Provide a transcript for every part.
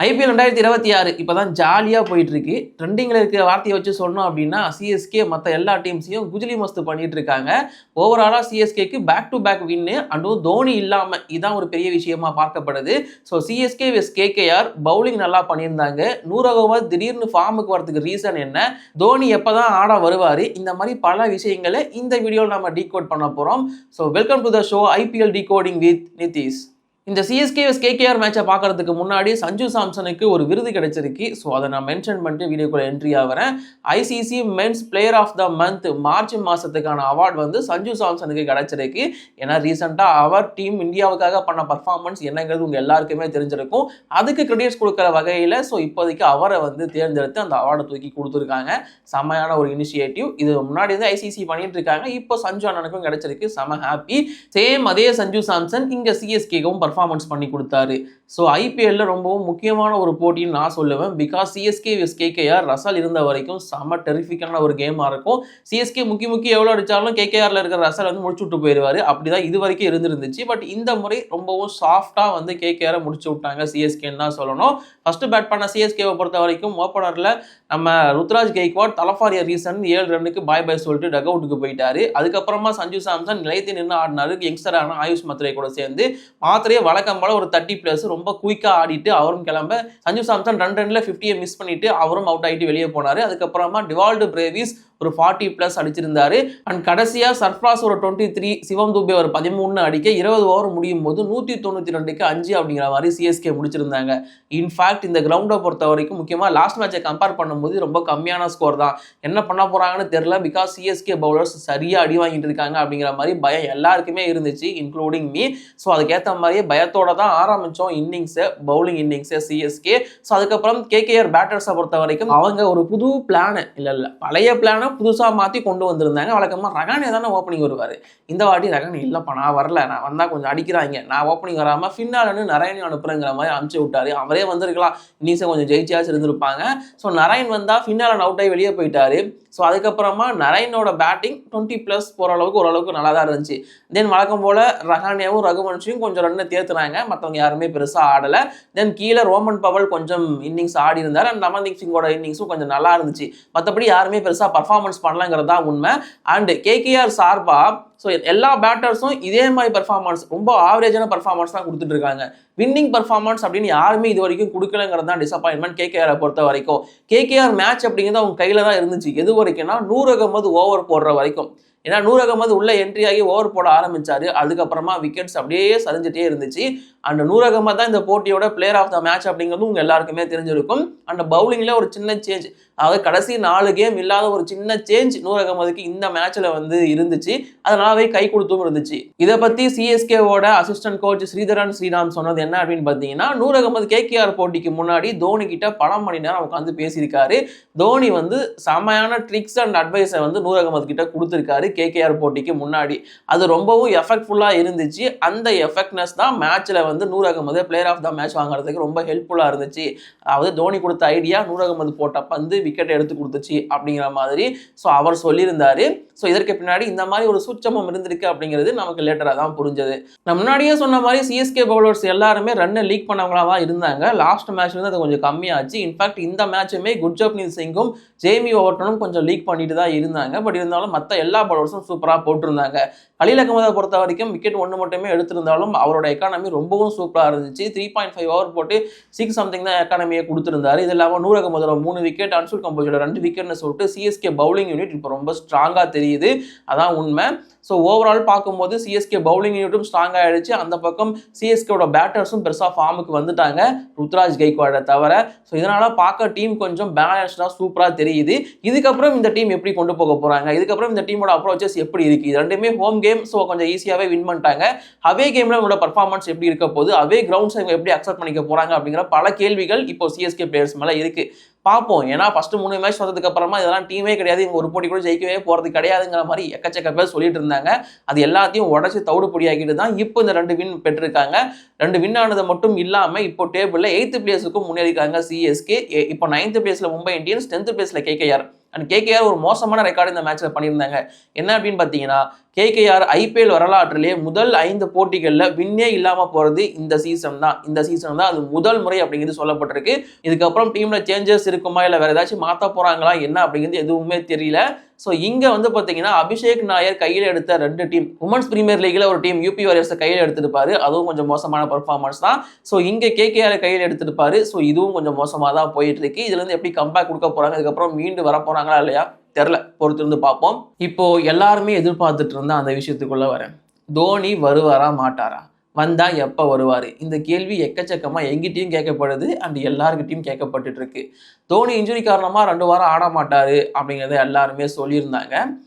IPL 2026 இப்போதான் ஜாலியாக போயிட்டு இருக்கு. ட்ரெண்டிங்கில் இருக்கிற வார்த்தையை வச்சு சொன்னோம் அப்படின்னா சிஎஸ்கே மற்ற எல்லா டீம்ஸையும் குஜிலி மஸ்து பண்ணிட்டு இருக்காங்க. ஓவராலாக சிஎஸ்கேக்கு பேக் டு பேக் வின்னு, அதுவும் தோனி இல்லாமல் இதான் ஒரு பெரிய விஷயமா பார்க்கப்படுது. So CSK vs KKR bowling நல்லா பண்ணியிருந்தாங்க. நூரகோவர் திடீர்னு ஃபார்முக்கு வரதுக்கு ரீசன் என்ன, தோனி எப்போ தான் ஆட வருவார், இந்த மாதிரி பல விஷயங்களை இந்த வீடியோவில் நம்ம டீகோட் பண்ண போகிறோம். So welcome to the show IPL decoding with Nitish. இந்த சிஎஸ்கே வெஸ் கேகேஆர் மேட்சை பார்க்கறதுக்கு முன்னாடி சஞ்சு சாம்சனுக்கு ஒரு விருது கிடைச்சிருக்கு. ஸோ அதை நான் மென்ஷன் பண்ணிட்டு வீடியோக்குள்ள என்ட்ரி ஆகிறேன். ICC men's player of the month March மாதத்துக்கான அவார்டு வந்து சஞ்சு சாம்சனுக்கு கிடைச்சிருக்கு. ஏன்னா ரீசெண்டாக அவர் டீம் இந்தியாவுக்காக பண்ண பர்ஃபார்மன்ஸ் என்னங்கிறது உங்கள் எல்லாருக்குமே தெரிஞ்சிருக்கும். அதுக்கு கிரெடிட்ஸ் கொடுக்குற வகையில் ஸோ இப்போதைக்கு அவரை வந்து தேர்ந்தெடுத்து அந்த அவார்டை தூக்கி கொடுத்துருக்காங்க. செம்மையான ஒரு இனிஷியேட்டிவ். இது முன்னாடி வந்து ஐசிசி பண்ணிட்டு இருக்காங்க, இப்போ சஞ்சு அண்ணனுக்கும் கிடைச்சிருக்கு. செம ஹாப்பி. சேம் அதே சஞ்சு சாம்சன் இங்கே சிஎஸ்கேவும் பர்ஃபார்மன்ஸ் பண்ணி கொடுத்தாரு. ஸோ ஐபிஎல்ல ரொம்பவும் முக்கியமான ஒரு போட்டின்னு நான் சொல்லுவேன். Because CSK vs KKR Russell இருந்த வரைக்கும் செம்ம டெரிஃபிக்கான ஒரு கேமாக இருக்கும். சிஎஸ்கே முக்கி எவ்வளோ அடித்தாலும் கேகேஆரில் இருக்கிற ரசல் வந்து முடிச்சு விட்டு போயிடுவார். அப்படிதான் இது வரைக்கும் இருந்துருந்துச்சு. பட் இந்த முறை ரொம்பவும் சாஃப்டாக வந்து கேகேஆரை முடிச்சு விட்டாங்க சிஎஸ்கேன்னு தான் சொல்லணும். ஃபர்ஸ்ட் பேட் பண்ண சிஎஸ்கேவை பொறுத்த வரைக்கும் ஓப்பனரில் நம்ம ருத்ராஜ் கெய்க்வாட் தலஃபாரிய ரீசன் 7 ரன்னுக்கு பாய் பாய் சொல்லிட்டு டக் அவுட்டுக்கு போயிட்டாரு. அதுக்கப்புறமா சஞ்சு சாம்சன் நிலைத்து நின்று ஆடினாரு. யங்ஸ்டரான ஆயுஷ் மத்ரே கூட சேர்ந்து மாத்திரையே வழக்கம் போல ஒரு 30+ ரொம்ப குயிக்காக ஆடிட்டு அவரும் கிளம்ப சஞ்சு சாம்சன் 2 ரன்ல 50 மிஸ் பண்ணிட்டு அவரும் அவுட் ஆகிட்டு வெளியே போனாரு. அதுக்கப்புறமா டிவால்டு பிரேவிஸ் ஒரு 40+ அடிச்சிருந்தாரு. அண்ட் கடைசியா சர்ஃப்ராஸ் ஒரு 23, சிவம் தூபே ஒரு 13 அடிக்க 20 ஓவர் முடியும் போது 192க்கு 5 அப்படிங்கிற மாதிரி சிஎஸ்கே முடிச்சிருந்தாங்க. இன்ஃபேக்ட் இந்த கிரவுண்டை பொறுத்த வரைக்கும் முக்கியமாக லாஸ்ட் மேட்சை கம்பேர் பண்ணும்போது ரொம்ப கம்மியான ஸ்கோர் தான். என்ன பண்ண போறாங்கன்னு தெரியல. பிகாஸ் சிஎஸ்கே பவுலர்ஸ் சரியா அடி வாங்கிட்டு இருக்காங்க அப்படிங்கிற மாதிரி பயம் எல்லாருக்குமே இருந்துச்சு, இன்க்ளூடிங் மீ. ஸோ அதுக்கேற்ற மாதிரியே பயத்தோட தான் ஆரம்பிச்சோம் இன்னிங்ஸை, பவுலிங் இன்னிங்ஸை சிஎஸ்கே. ஸோ அதுக்கப்புறம் கேகேஆர் பேட்டர்ஸை பொறுத்த வரைக்கும் அவங்க ஒரு புது பிளான் இல்லை பழைய பிளான் புதுசாக மாற்றி கொண்டு வந்திருந்தாங்க. வழக்கமாக ரகானே தானே ஓப்பனிங் வருவார். இந்த வாட்டி ரகானே இல்லைப்பா நான் வரல, நான் வந்தால் கொஞ்சம் அடிக்கிறாங்க, நான் ஓப்பனிங் வராமல் ஃபின்னாலன்னு நரயன் அனுப்புறேங்கிற மாதிரி அனுப்பிச்சு விட்டாரு. அவரே வந்திருக்கலாம், இன்னிங்ஸை கொஞ்சம் ஜெயிச்சியாச்சு இருந்திருப்பாங்க. ஸோ நரயன் வந்தால் ஃபின்னாலன் அவுட் ஆகி வெளியே போயிட்டாரு. ஸோ அதுக்கப்புறமா நரயனோட பேட்டிங் 20+ போகிற அளவுக்கு ஓரளவுக்கு நல்லா தான் இருந்துச்சு. தென் வழக்கம் போல் ரஹானேவும் ரகுவன்ஷியும் கொஞ்சம் ரன்னை தேர்த்துனாங்க. மற்றவங்க யாருமே பெருசாக ஆடலை. தென் கீழே ரோமன் பவல் கொஞ்சம் இன்னிங்ஸ் ஆடி இருந்தார். அண்ட் அமன்தீப் சிங்கோட இன்னிங்ஸும் கொஞ்சம் நல்லா இருந்துச்சு. மற்றபடி யாருமே பெருசாக பர்ஃபார்மன்ஸ் பண்ணலங்கிறது தான் உண்மை. அண்ட் கேகேஆர் சார்பாக ஸோ எல்லா பேட்டர்ஸும் இதே மாதிரி பர்ஃபார்மன்ஸ், ரொம்ப ஆவரேஜான பர்ஃபார்மன்ஸ் தான் கொடுத்துட்டு இருக்காங்க. வின்னிங் பர்ஃபார்மன்ஸ் அப்படின்னு யாருமே இது வரைக்கும் கொடுக்கலங்கிறது தான் டிசப்பாயின்மெண்ட் கேகேஆரை பொறுத்த வரைக்கும். கேகேஆர் மேட்ச் அப்படிங்கிறது அவங்க கையில் தான் இருந்துச்சு. எது வரைக்கும்னா 100 ஓவர் போடுற வரைக்கும். ஏன்னா 100 உள்ள என்ட்ரி ஆகி ஓவர் போட ஆரம்பிச்சாரு. அதுக்கப்புறமா விக்கெட்ஸ் அப்படியே சரிஞ்சிட்டே இருந்துச்சு. அண்ட் 100 தான் இந்த போட்டியோட பிளேயர் ஆஃப் த மேட்ச் அப்படிங்கிறது உங்க எல்லாருக்குமே தெரிஞ்சிருக்கும். அண்ட் பவுலிங்ல ஒரு சின்ன சேஞ்ச், அதாவது கடைசி 4 கேம் இல்லாத ஒரு சின்ன சேஞ்ச் 100 இந்த மேட்ச்ல வந்து இருந்துச்சு. அதனாலவே கை கொடுத்தும் இருந்துச்சு. இதை பத்தி சிஎஸ்கேவோட அசிஸ்டன்ட் கோச் ஸ்ரீதரன் ஸ்ரீராம் சொன்னது என்ன அப்படின்னு பார்த்தீங்கன்னா, 100 கேகேஆர் போட்டிக்கு முன்னாடி தோனி கிட்ட பல மணி நேரம் உட்காந்து பேசியிருக்காரு. தோனி வந்து செமையான ட்ரிக்ஸ் அண்ட் அட்வைஸை வந்து 100 கிட்ட கொடுத்துருக்காரு கேகேஆர் போட்டிக்கு முன்னாடி. அது ரொம்பவும் எஃபெக்ட்ஃபுல்லா இருந்துச்சு. அந்த எஃபெக்ட்னஸ் தான் மேட்ச்ல வந்து 100 பிளேயர் ஆஃப் த மேட்ச் வாங்குறதுக்கு ரொம்ப ஹெல்ப்ஃபுல்லா இருந்துச்சு. அதாவது தோனி கொடுத்த ஐடியா 100 போட்ட பந்து விக்கெட் எடுத்து கொடுத்துச்சு அப்படிங்கிற மாதிரி ஸோ அவர் சொல்லியிருந்தாரு. ஸோ இதற்கு பின்னாடி இந்த மாதிரி ஒரு சூட்சமம் இருந்திருக்கு அப்படிங்கிறது நமக்கு லேட்டராக தான் புரிஞ்சது. நான் முன்னாடியே சொன்ன மாதிரி சிஎஸ்கே பவுலர்ஸ் எல்லாருமே ரன்னை லீக் பண்ணவங்களா தான் இருந்தாங்க. லாஸ்ட் மேட்ச்ல இருந்து அது கொஞ்சம் கம்மியாச்சு. இன்ஃபேக்ட் இந்த மேட்சுமே குர்ஜப்னீத் சிங்கும் ஜேமி ஓவர்டனும் கொஞ்சம் லீக் பண்ணிட்டு தான் இருந்தாங்க. பட் இருந்தாலும் மற்ற எல்லா பவுலர்ஸும் சூப்பராக போட்டிருந்தாங்க. கலீல் அகமதை பொறுத்த வரைக்கும் விக்கெட் 1 மட்டுமே எடுத்திருந்தாலும் அவரோட எக்கானமி ரொம்பவும் சூப்பராக இருந்துச்சு. 3.5 ஓவர் போட்டு 6 சம்திங் தான் எக்கானமியை கொடுத்துருந்தாரு. இது இல்லாமல் 100 3 விக்கெட், அன்சுல் கம்போஜோட 2 விக்கெட்னு சொல்லிட்டு சிஎஸ்கே பவுலிங் யூனிட் இப்போ ரொம்ப ஸ்ட்ராங்காக தெரியுது. அதான் உண்மை. ஸோ ஓவரால் பார்க்கும்போது சிஎஸ்கே பவுலிங் யூனிட்டும் ஸ்ட்ராங் ஆகிடுச்சு. அந்த பக்கம் சிஎஸ்கேவோட பேட்டர்ஸும் பெருசாக ஃபார்முக்கு வந்துட்டாங்க, ருத்ராஜ் கெய்க்வாடை தவிர. ஸோ இதனால் பார்க்க டீம் கொஞ்சம் பேலன்ஸ்டாக சூப்பராக தெரியுது. இதுக்கப்புறம் இந்த டீம் எப்படி கொண்டு போக போகிறாங்க, இதுக்கப்புறம் இந்த டீமோட அப்ரோச்சஸ் எப்படி இருக்குது, இது ரெண்டுமே ஹோம் கேம். ஸோ கொஞ்சம் ஈஸியாகவே வின் பண்ணிட்டாங்க. அவே கேமில் உங்களோட பர்ஃபார்மன்ஸ் எப்படி இருக்க போகுது, அவே கிரவுண்ட்ஸ் இவங்க எப்படி அக்செப்ட் பண்ணிக்க போகிறாங்க அப்படிங்கிற பல கேள்விகள் இப்போ சிஎஸ்கே பிளேயர்ஸ் மேலே இருக்குது. பார்ப்போம். ஏன்னா ஃபர்ஸ்ட் 3 மேட்ச் வந்ததுக்கு அப்புறமா இதெல்லாம் டீமே கிடையாது, இவங்க ஒரு போட்டி கூட ஜெயிக்கவே போகிறது கிடையாதுங்கிற மாதிரி எக்கச்சக்க பேர் சொல்லிட்டு இருந்தாங்க. அது எல்லாத்தையும் உடச்சி தவிடு பொடியாக்கிட்டு தான் இப்போ இந்த 2 வின் பெற்றிருக்காங்க. 2 வின் ஆனது மட்டும் இல்லாமல் இப்போ டேபிளில் 8th பிளேஸுக்கும் முன்னேறிக்காங்க சிஎஸ்கே. இப்போ 9th பிளேஸில் மும்பை இந்தியன்ஸ், 10th பிளேஸில் கேகேஆர். அண்ட் கேகேஆர் ஒரு மோசமான ரெக்கார்டு இந்த மேட்ச்ல பண்ணியிருந்தாங்க. என்ன அப்படின்னு பார்த்தீங்கன்னா, கேகேஆர் ஐபிஎல் வரலாற்றிலே முதல் 5 போட்டிகளில் வின்னே இல்லாமல் போகிறது இந்த சீசன் தான் அது முதல் முறை அப்படிங்கிறது சொல்லப்பட்டிருக்கு. இதுக்கப்புறம் டீம்ல சேஞ்சஸ் இருக்குமா இல்லை வேற ஏதாச்சும் மாற்ற போறாங்களா என்ன அப்படிங்கிறது எதுவுமே தெரியல. ஸோ இங்கே வந்து பார்த்தீங்கன்னா அபிஷேக் நாயர் கையில் எடுத்த 2 டீம், உமன்ஸ் பிரீமியர் லீக்ல ஒரு டீம் யூபி வாரியர்ஸை கையில் எடுத்திருப்பாரு, அதுவும் கொஞ்சம் மோசமான பர்ஃபார்மன்ஸ் தான். ஸோ இங்கே கேகேஆர் கையில் எடுத்திருப்பாரு, ஸோ இதுவும் கொஞ்சம் மோசமாக தான் போயிட்டு இருக்கு. இதுல இருந்து எப்படி கம்பேக் கொடுக்க போறாங்க, இதுக்கப்புறம் மீண்டு வர போறாங்களா இல்லையா தெரியல, பொறுத்திருந்து பார்ப்போம். இப்போ எல்லாருமே எதிர்பார்த்துட்டு இருந்தா அந்த விஷயத்துக்குள்ள வரேன். தோனி வருவாரா மாட்டாரா, வந்தா எப்போ வருவார், இந்த கேள்வி எக்கச்சக்கமாக எங்கிட்டையும் கேட்கப்படுது அண்ட் எல்லாருக்கிட்டையும் கேட்கப்பட்டு இருக்கு. தோனி இன்ஜுரி காரணமாக 2 வாரம் ஆட மாட்டார் அப்படிங்கிறத எல்லாருமே சொல்லியிருந்தாங்க.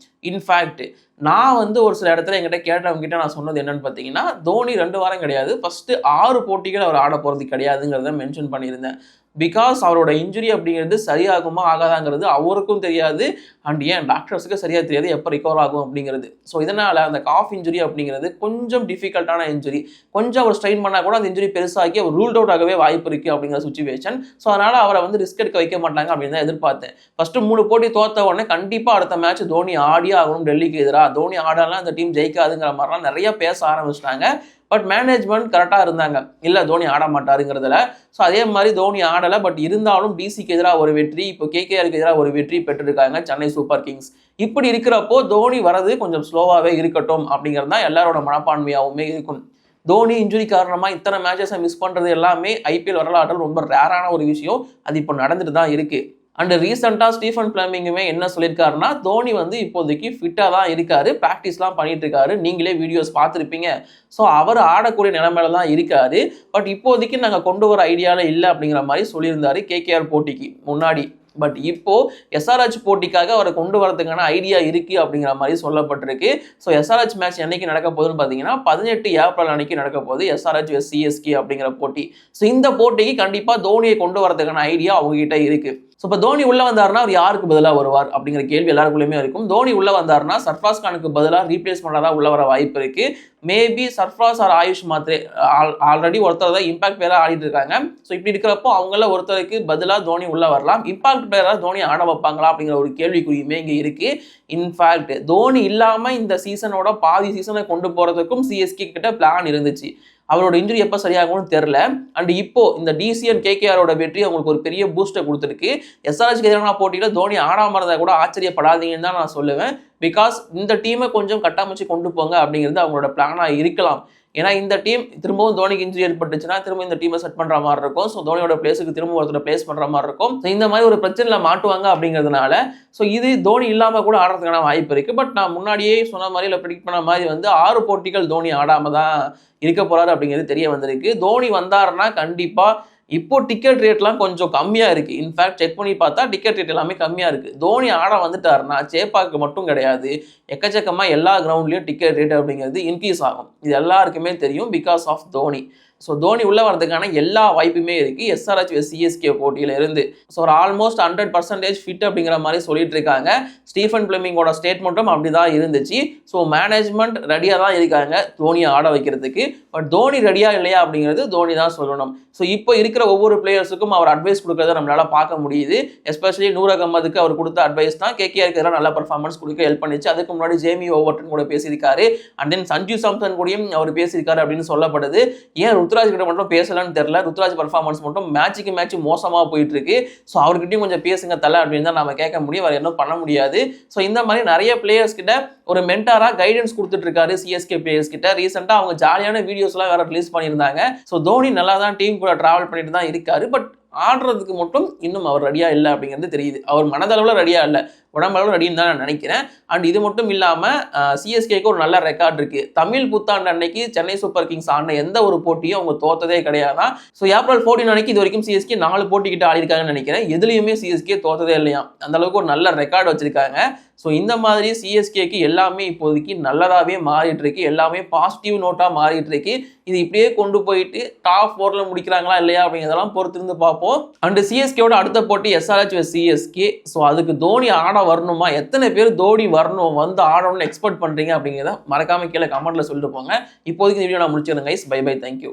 இன்ஃபேக்ட் நான் வந்து ஒரு சில இடத்துல என்கிட்ட கேட்டவங்க கிட்ட நான் சொன்னது என்னன்னு பார்த்தீங்கன்னா, தோனி 2 வாரம் கிடையாது, ஃபர்ஸ்ட் 6 போட்டிகள் அவர் ஆட போகிறது கிடையாதுங்கிறத மென்ஷன் பண்ணியிருந்தேன். பிகாஸ் அவரோட இன்ஜுரி அப்படிங்கிறது சரியாகுமா ஆகாதாங்கிறது அவருக்கும் தெரியாது அண்ட் ஏன் டாக்டர்ஸுக்கு சரியாக தெரியாது எப்போ ரிகவர் ஆகும் அப்படிங்கிறது. ஸோ இதனால் அந்த காஃப் இன்ஜுரி அப்படிங்கிறது கொஞ்சம் டிஃபிகல்ட்டான இன்ஜுரி, கொஞ்சம் அவர் ஸ்ட்ரெயின் பண்ணால் கூட அந்த இன்ஜுரி பெருசாகி அவர் ரூல்ட் அவுட் ஆகவே வாய்ப்பு இருக்குது அப்படிங்கிற சுச்சுவேஷன். ஸோ அதனால் அவரை வந்து ரிஸ்க் எடுக்க வைக்க மாட்டாங்க அப்படின்னு தான் எதிர்பார்த்தேன். ஃபஸ்ட்டு 3 போட்டி தோத்த உடனே கண்டிப்பாக அடுத்த மேட்ச் தோனி ஆடியே ஆகணும் டெல்லிக்கு எதிராக, தோனி ஆடாலாம் அந்த டீம் ஜெயிக்காதுங்கிற மாதிரிலாம் நிறைய பேச ஆரம்பிச்சிட்டாங்க. பட் மேனேஜ்மெண்ட் கரெக்டாக இருந்தாங்க, இல்லை தோனி ஆட மாட்டாருங்கிறதுல. ஸோ அதே மாதிரி தோனி ஆடலை, பட் இருந்தாலும் டிசிக்கு எதிராக ஒரு வெற்றி, இப்போ கேகேஆருக்கு எதிராக ஒரு வெற்றி பெற்றிருக்காங்க சென்னை சூப்பர் கிங்ஸ். இப்படி இருக்கிறப்போ தோனி வரது கொஞ்சம் ஸ்லோவாகவே இருக்கட்டும் அப்படிங்கிறது தான் எல்லாரோட மனப்பான்மையாகவுமே இருக்கும். தோனி இன்ஜுரி காரணமாக இத்தனை மேட்சஸை மிஸ் பண்ணுறது எல்லாமே ஐபிஎல் வரலாற்றில் ரொம்ப ரேரான ஒரு விஷயம், அது இப்போ நடந்துட்டு தான் இருக்குது. அண்ட் ரீசெண்டாக ஸ்டீஃபன் பிளமிங்குமே என்ன சொல்லியிருக்காருன்னா, தோனி வந்து இப்போதைக்கு ஃபிட்டாக தான் இருக்காரு, ப்ராக்டிஸ்லாம் பண்ணிட்டு இருக்காரு, நீங்களே வீடியோஸ் பார்த்துருப்பீங்க. ஸோ அவர் ஆடக்கூடிய நிலைமையில தான் இருக்காரு. பட் இப்போதைக்கு நாங்கள் கொண்டு வர ஐடியாவில் இல்லை அப்படிங்கிற மாதிரி சொல்லியிருந்தாரு கேகேஆர் போட்டிக்கு முன்னாடி. பட் இப்போ எஸ்ஆர்ஹெச் போட்டிக்காக அவரை கொண்டு வரதுக்கான ஐடியா இருக்கு அப்படிங்கிற மாதிரி சொல்லப்பட்டிருக்கு. ஸோ எஸ்ஆர்ஹெச் மேட்ச் என்னைக்கு நடக்க போகுதுன்னு பார்த்தீங்கன்னா 18 ஏப்ரல் அன்னைக்கு நடக்க போகுது, எஸ்ஆர்ஹெச் வெஸ் சிஎஸ்கே அப்படிங்கிற போட்டி. ஸோ இந்த போட்டிக்கு கண்டிப்பாக தோனியை கொண்டு வரதுக்கான ஐடியா அவங்ககிட்ட இருக்கு. ஸோ இப்போ தோனி உள்ள வந்தாருன்னா அவர் யாருக்கு பதிலாக வருவார் அப்படிங்கிற கேள்வி எல்லாருக்குள்ளேயுமே இருக்கும். தோனி உள்ள வந்தாருன்னா சர்ஃப்ராஸ் கானுக்கு பதிலாக ரீப்ளேஸ் பண்ணாதான் உள்ள வர வாய்ப்பு இருக்கு. Maybe Sarfaraz or Ayush Mhatre already ஒருத்தர் தான் இம்பாக்ட் பிளேயராக ஆடிட்டு இருக்காங்க. ஸோ இப்படி இருக்கிறப்போ அவங்கள ஒருத்தருக்கு பதிலாக தோனி உள்ள வரலாம். இம்பாக்ட் பிளேயராக தோனி ஆட வைப்பாங்களா அப்படிங்கிற ஒரு கேள்விக்குறியுமே இங்கே இருக்கு. இன்ஃபேக்ட் தோனி இல்லாமல் இந்த சீசனோட பாதி சீசனை கொண்டு போறதுக்கும் சிஎஸ்கே கிட்ட பிளான் இருந்துச்சு. அவரோட இன்ஜுரி எப்போ சரியாகும்னு தெரில. அண்ட் இப்போ இந்த டிசிஎன் கேகேஆரோட வெற்றி அவங்களுக்கு ஒரு பெரிய பூஸ்டை கொடுத்துருக்கு. எஸ்ஆர்ஹெச்க்கு எதிரான போட்டியில் தோனி ஆடாமல் இருந்தால் கூட ஆச்சரியப்படாதீங்கன்னு தான் நான் சொல்லுவேன். பிகாஸ் இந்த டீமை கொஞ்சம் கட்டமைச்சு கொண்டு போங்க அப்படிங்கிறது அவங்களோட பிளானாக இருக்கலாம். ஏன்னா இந்த டீம் திரும்பவும் தோனிக்கு இன்ஜுரி ஏற்பட்டுச்சுன்னா திரும்ப இந்த டீமை செட் பண்ணுற மாதிரி இருக்கும். ஸோ தோனியோட பிளேஸுக்கு திரும்ப ஒருத்தர் பிளேஸ் பண்ணுற மாதிரி இருக்கும். ஸோ இந்த மாதிரி ஒரு பிரச்சனையில் மாட்டுவாங்க அப்படிங்கிறதுனால ஸோ இது தோனி இல்லாமல் கூட ஆடுறதுக்கான வாய்ப்பு இருக்குது. பட் நான் முன்னாடியே சொன்ன மாதிரி இல்லை ப்ரெடிக்ட் பண்ண மாதிரி வந்து 6 போட்டிகள் தோனி ஆடாமல் தான் இருக்க போறாரு அப்படிங்கிறது தெரிய வந்திருக்கு. தோனி வந்தாருன்னா கண்டிப்பாக இப்போ டிக்கெட் ரேட்லாம் கொஞ்சம் கம்மியாக இருக்குது. இன்ஃபேக்ட் செக் பண்ணி பார்த்தா டிக்கெட் ரேட் எல்லாமே கம்மியாக இருக்குது. தோனி ஆட வந்துட்டாருன்னா சேப்பாக்கு மட்டும் கிடையாது, எக்கச்சக்கமாக எல்லா கிரவுண்ட்லேயும் டிக்கெட் ரேட் அப்படிங்கிறது இன்க்ரீஸ் ஆகும். இது எல்லாருக்குமே தெரியும் because of Dhoni. So Dhoni உள்ள வரதுக்கான எல்லா வாய்ப்புமே இருக்குது எஸ்ஆர்ஹெச் சிஎஸ்கே போட்டியில இருந்து. ஸோ ஒரு ஆல்மோஸ்ட் 100% ஃபிட் அப்படிங்கிற மாதிரி சொல்லிட்டு இருக்காங்க. ஸ்டீஃபன் பிளமிங்கோட ஸ்டேட்மெண்ட்டும் அப்படி தான் இருந்துச்சு. ஸோ மேனேஜ்மெண்ட் ரெடியாக தான் இருக்காங்க தோனியை ஆட வைக்கிறதுக்கு. பட் தோனி ரெடியா இல்லையா அப்படிங்கிறது தோனி தான் சொல்லணும். ஸோ இப்போ இருக்கிற ஒவ்வொரு பிளேயர்ஸுக்கும் அவர் அட்வைஸ் கொடுக்கறத நம்மளால பார்க்க முடியுது. எஸ்பெஷலி நூர் அகமதுக்கு அவர் கொடுத்த அட்வைஸ் தான் கேகேஆருக்கு எதிராக நல்ல பர்ஃபார்மன்ஸ் கொடுக்க ஹெல்ப் பண்ணிச்சு. அதுக்கு முன்னாடி ஜேமி ஓவர்டன் கூட பேசியிருக்காரு. அண்ட் தென் சஞ்சு சாம்சன் கூடயும் அவர் பேசியிருக்காரு அப்படின்னு சொல்லப்படுது. ஏன் ருத்ராஜ் கிட்ட மட்டும் பேசலான்னு தெரியல. ருத்ராஜ் பர்ஃபார்மன்ஸ் மட்டும் மேட்சுக்கு மேட்ச் மோசமாக போயிட்டு இருக்கு. ஸோ அவர்கிட்டயும் கொஞ்சம் பேசுங்க தலை அப்படின்னு தான் நம்ம கேட்க முடியும், வேற என்ன பண்ண முடியாது. ஸோ இந்த மாதிரி நிறைய பிளேயர்ஸ் கிட்ட ஒரு மென்டாரா கைடன்ஸ் கொடுத்துட்டு இருக்காரு சிஎஸ்கே பிளேயர்ஸ் கிட்ட. ரீசெண்டா அவங்க ஜாலியான வீடியோஸ் எல்லாம் வேற ரிலீஸ் பண்ணியிருந்தாங்க. ஸோ தோனி நல்லா தான் டீம் கூட டிராவல் பண்ணிட்டு தான் இருக்காரு. பட் ஆடுறதுக்கு மட்டும் இன்னும் அவர் ரெடியா இல்லை அப்படிங்கிறது தெரியுது. அவர் மனதளவில் ரெடியா இல்லை, உடம்பளவில் ரெடின்னு தான் நான் நினைக்கிறேன். அண்ட் இது மட்டும் இல்லாமல் சிஎஸ்கேக்கு ஒரு நல்ல ரெக்கார்ட் இருக்கு. தமிழ் புத்தாண்டு அன்னைக்கு சென்னை சூப்பர் கிங்ஸ் ஆடின எந்த ஒரு போட்டியும் அவங்க தோத்ததே கிடையாதான். ஸோ ஏப்ரல் 14 அன்னைக்கு இது வரைக்கும் சிஎஸ்கே 4 போட்டி கிட்ட ஆடி இருக்காங்கன்னு நினைக்கிறேன். எதுலையுமே சிஎஸ்கே தோத்ததே இல்லையா, அந்த அளவுக்கு ஒரு நல்ல ரெக்கார்டு வச்சிருக்காங்க. ஸோ இந்த மாதிரி சிஎஸ்கேக்கு எல்லாமே இப்போதைக்கு நல்லதாகவே மாறிட்டு இருக்கு, எல்லாமே பாசிட்டிவ் நோட்டாக மாறிட்டு இருக்கு. இது இப்படியே கொண்டு போயிட்டு டாப் 4ல முடிக்கிறாங்களா இல்லையா அப்படிங்கிறதெல்லாம் பொறுத்திருந்து பார்ப்போம். அண்ட் சிஎஸ்கேவோட அடுத்த போட்டி எஸ்ஆர்ஹெச் வெஸ் சிஎஸ்கே. ஸோ அதுக்கு தோனி ஆட வரணுமா, எத்தனை பேர் தோனி வரணும் வந்து ஆடணும்னு எக்ஸ்பெக்ட் பண்றீங்க அப்படிங்கிறத மறக்காம கீழே கமெண்ட்ல சொல்லிட்டு போங்க. இப்போதைக்கு இந்த வீடியோ நான் முடிச்சிருந்தேன் கைஸ். Bye bye, thank you.